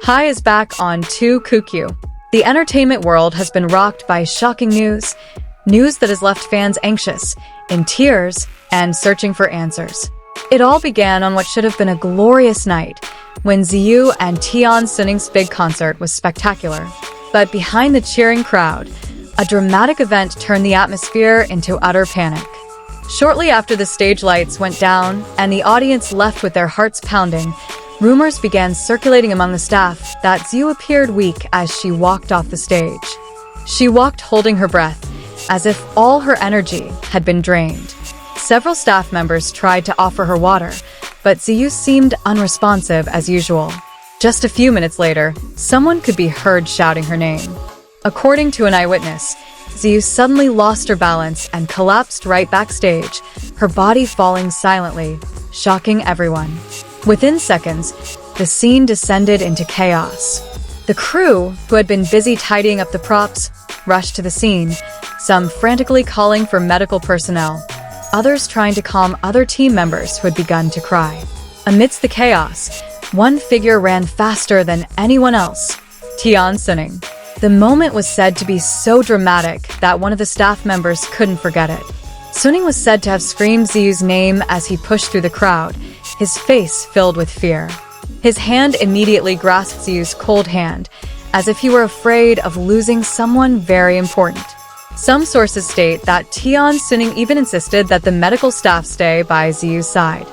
Hi is back on kook. The entertainment world has been rocked by shocking news that has left fans anxious, in tears, and searching for answers. It all began on what should have been a glorious night, when Ziyu and Tian Xuning's big concert was spectacular. But behind the cheering crowd, a dramatic event turned the atmosphere into utter panic. Shortly after the stage lights went down and the audience left with their hearts pounding, rumors began circulating among the staff that Ziyu appeared weak as she walked off the stage. She walked holding her breath, as if all her energy had been drained. Several staff members tried to offer her water, but Ziyu seemed unresponsive as usual. Just a few minutes later, someone could be heard shouting her name. According to an eyewitness, Ziyu suddenly lost her balance and collapsed right backstage, her body falling silently, shocking everyone. Within seconds, the scene descended into chaos. The crew, who had been busy tidying up the props, rushed to the scene, some frantically calling for medical personnel, others trying to calm other team members who had begun to cry. Amidst the chaos, one figure ran faster than anyone else: Tian Xuning. The moment was said to be so dramatic that one of the staff members couldn't forget it. Xuning was said to have screamed Ziyu's name as he pushed through the crowd, his face filled with fear. His hand immediately grasped Ziyu's cold hand, as if he were afraid of losing someone very important. Some sources state that Tian Xuning even insisted that the medical staff stay by Ziyu's side.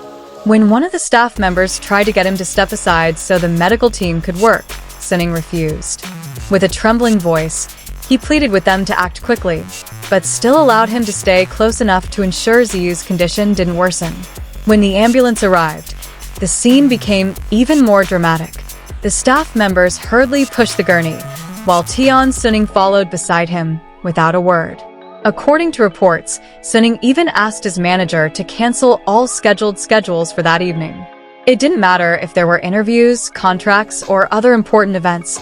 When one of the staff members tried to get him to step aside so the medical team could work, Xuning refused. With a trembling voice, he pleaded with them to act quickly, but still allowed him to stay close enough to ensure Ziyu's condition didn't worsen. When the ambulance arrived, the scene became even more dramatic. The staff members hurriedly pushed the gurney, while Tian Xuning followed beside him without a word. According to reports, Xuning even asked his manager to cancel all scheduled schedules for that evening. It didn't matter if there were interviews, contracts, or other important events.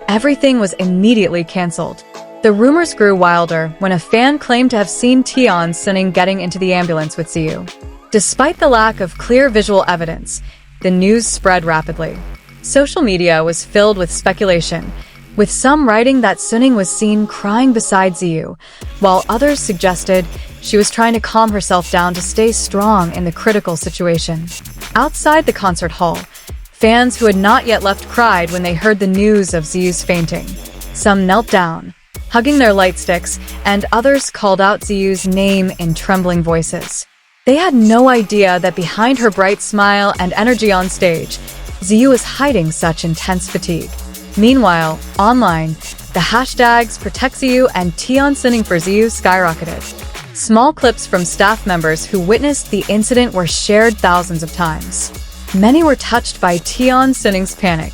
Everything was immediately canceled. The rumors grew wilder when a fan claimed to have seen Tian Xuning getting into the ambulance with Ziyu. Despite the lack of clear visual evidence, the news spread rapidly. Social media was filled with speculation, with some writing that Xuning was seen crying beside Ziyu, while others suggested she was trying to calm herself down to stay strong in the critical situation. Outside the concert hall, fans who had not yet left cried when they heard the news of Ziyu's fainting. Some knelt down, hugging their light sticks, and others called out Ziyu's name in trembling voices. They had no idea that behind her bright smile and energy on stage, Ziyu was hiding such intense fatigue. Meanwhile, online, the hashtags #ProtectZiyu and Tian Xuning for Ziyu skyrocketed. Small clips from staff members who witnessed the incident were shared thousands of times. Many were touched by Tian Xuning's panic,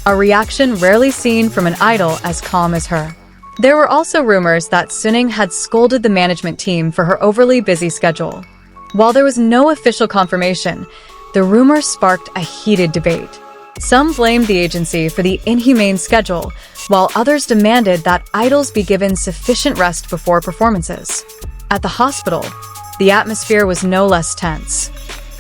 a reaction rarely seen from an idol as calm as her. There were also rumors that Xuning had scolded the management team for her overly busy schedule. While there was no official confirmation, the rumors sparked a heated debate. Some blamed the agency for the inhumane schedule, while others demanded that idols be given sufficient rest before performances. At the hospital, the atmosphere was no less tense.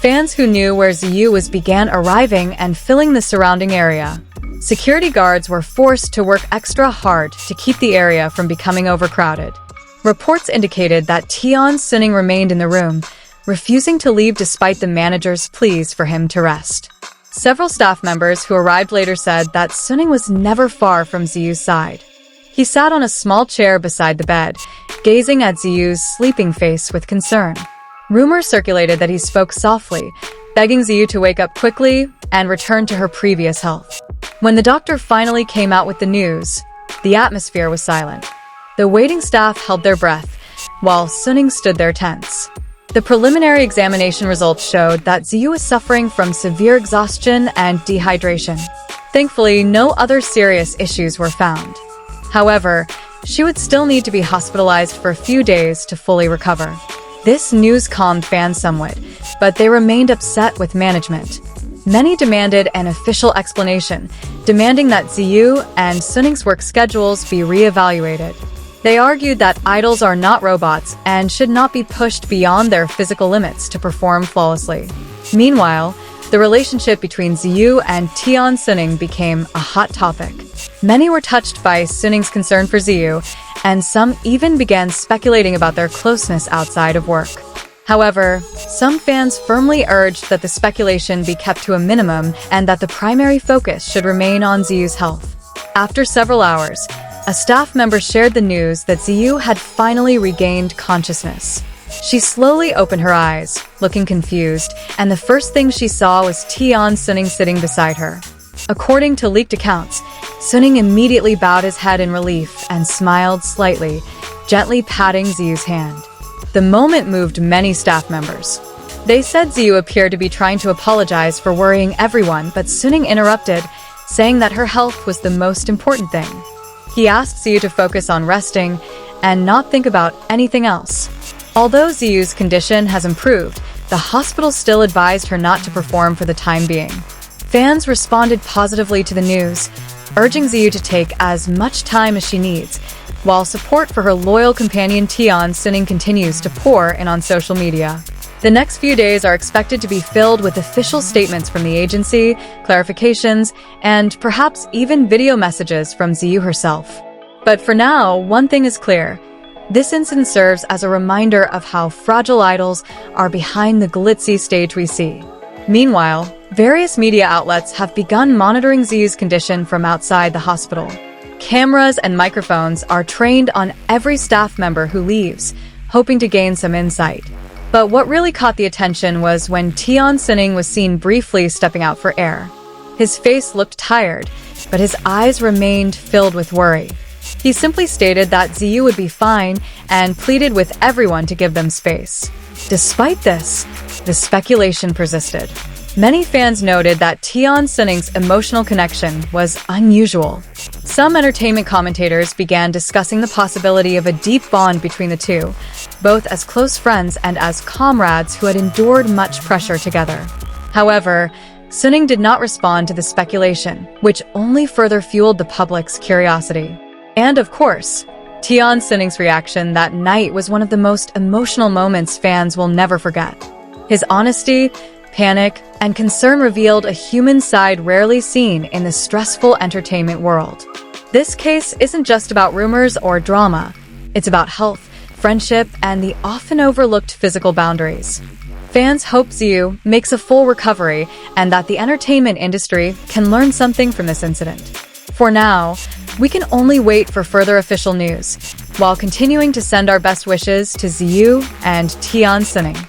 Fans who knew where Ziyu was began arriving and filling the surrounding area. Security guards were forced to work extra hard to keep the area from becoming overcrowded. Reports indicated that Tian Xuning remained in the room, refusing to leave despite the manager's pleas for him to rest. Several staff members who arrived later said that Xuning was never far from Ziyu's side. He sat on a small chair beside the bed, gazing at Ziyu's sleeping face with concern. Rumors circulated that he spoke softly, begging Ziyu to wake up quickly and return to her previous health. When the doctor finally came out with the news, the atmosphere was silent. The waiting staff held their breath, while Xuning stood there tense. The preliminary examination results showed that Ziyu was suffering from severe exhaustion and dehydration. Thankfully, no other serious issues were found. However, she would still need to be hospitalized for a few days to fully recover. This news calmed fans somewhat, but they remained upset with management. Many demanded an official explanation, demanding that Ziyu and Xuning's work schedules be re-evaluated. They argued that idols are not robots and should not be pushed beyond their physical limits to perform flawlessly. Meanwhile, The relationship between Ziyu and Tian Xuning became a hot topic. Many were touched by Xuning's concern for Ziyu, and some even began speculating about their closeness outside of work. However, some fans firmly urged that the speculation be kept to a minimum and that the primary focus should remain on Ziyu's health. After several hours, a staff member shared the news that Ziyu had finally regained consciousness. She slowly opened her eyes, looking confused, and the first thing she saw was Tian Xuning sitting beside her. According to leaked accounts, Xuning immediately bowed his head in relief and smiled slightly, gently patting Ziyu's hand. The moment moved many staff members. They said Ziyu appeared to be trying to apologize for worrying everyone, but Xuning interrupted, saying that her health was the most important thing. He asked Ziyu to focus on resting and not think about anything else. Although Ziyu's condition has improved, the hospital still advised her not to perform for the time being. Fans responded positively to the news, urging Ziyu to take as much time as she needs, while support for her loyal companion Tian Xuning continues to pour in on social media. The next few days are expected to be filled with official statements from the agency, clarifications, and perhaps even video messages from Ziyu herself. But for now, one thing is clear. This incident serves as a reminder of how fragile idols are behind the glitzy stage we see. Meanwhile, various media outlets have begun monitoring Ziyu's condition from outside the hospital. Cameras and microphones are trained on every staff member who leaves, hoping to gain some insight. But what really caught the attention was when Tian Xuning was seen briefly stepping out for air. His face looked tired, but his eyes remained filled with worry. He simply stated that Ziyu would be fine and pleaded with everyone to give them space. Despite this, the speculation persisted. Many fans noted that Tian Xuning's emotional connection was unusual. Some entertainment commentators began discussing the possibility of a deep bond between the two, both as close friends and as comrades who had endured much pressure together. However, Xuning did not respond to the speculation, which only further fueled the public's curiosity. And of course, Tian Xuning's reaction that night was one of the most emotional moments fans will never forget. His honesty, panic, and concern revealed a human side rarely seen in the stressful entertainment world. This case isn't just about rumors or drama. It's about health, friendship, and the often overlooked physical boundaries. Fans hope Ziyu makes a full recovery and that the entertainment industry can learn something from this incident. For now, we can only wait for further official news, while continuing to send our best wishes to Ziyu and Tian Xuning.